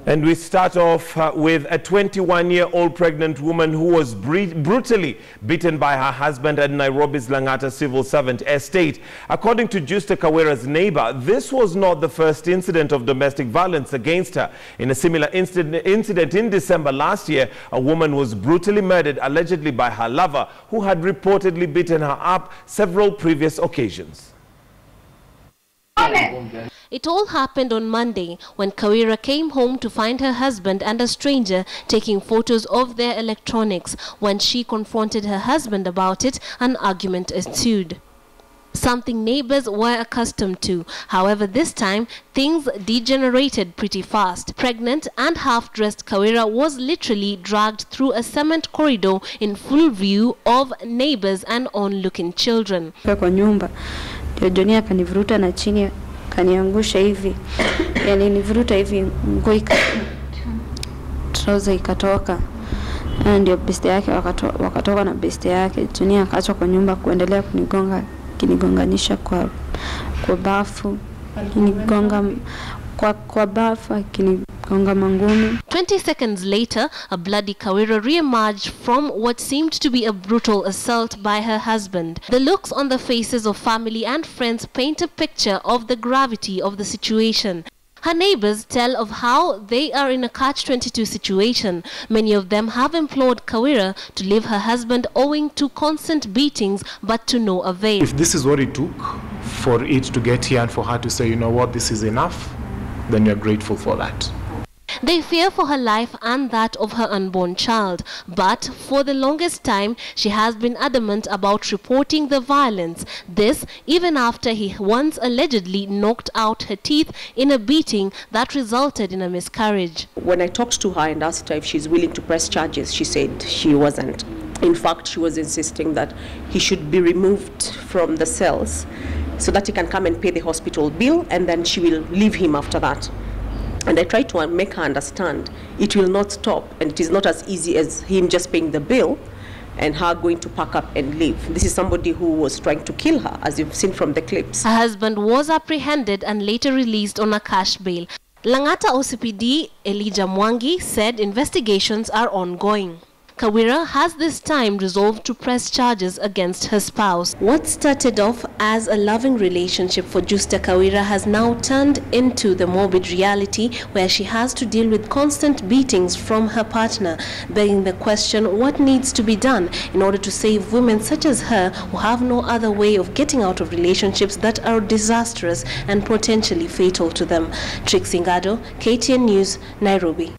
And we start off with a 21-year-old pregnant woman who was brutally beaten by her husband at Nairobi's Langata civil servant estate. According to Justa Kawera's neighbor, this was not the first incident of domestic violence against her. In a similar incident in December last year, a woman was brutally murdered allegedly by her lover, who had reportedly beaten her up several previous occasions. It all happened on Monday when Kawera came home to find her husband and a stranger taking photos of their electronics. When she confronted her husband about it, an argument ensued. Something neighbors were accustomed to. However, this time, things degenerated pretty fast. Pregnant and half-dressed Kawera was literally dragged through a cement corridor in full view of neighbors and onlooking children. Kaniangusha hivi, yani nivuruta hivi, nguo trouser ikatoka, ndio beste yake wakatoka na beste yake. Dunia akaachwa kwa nyumba kuendelea kunigonganisha kwa bafu, kunigonga kwa bafu, kunigonga mangumi. 20 seconds later, a bloody Kawera re-emerged from what seemed to be a brutal assault by her husband. The looks on the faces of family and friends paint a picture of the gravity of the situation. Her neighbors tell of how they are in a catch-22 situation. Many of them have implored Kawera to leave her husband owing to constant beatings, but to no avail. If this is what it took for it to get here and for her to say, you know what, this is enough, then we are grateful for that. They fear for her life and that of her unborn child, but for the longest time she has been adamant about reporting the violence. This even after he once allegedly knocked out her teeth in a beating that resulted in a miscarriage. When I talked to her and asked her if she's willing to press charges, she said she wasn't. In fact, she was insisting that he should be removed from the cells so that he can come and pay the hospital bill, and then she will leave him after that. And I tried to make her understand it will not stop, and it is not as easy as him just paying the bill and her going to pack up and leave. This is somebody who was trying to kill her, as you've seen from the clips. Her husband was apprehended and later released on a cash bail. Langata OCPD Elijah Mwangi said investigations are ongoing. Kawera has this time resolved to press charges against her spouse. What started off as a loving relationship for Justa Kawera has now turned into the morbid reality where she has to deal with constant beatings from her partner, begging the question what needs to be done in order to save women such as her who have no other way of getting out of relationships that are disastrous and potentially fatal to them. Trixie Ngado, KTN News, Nairobi.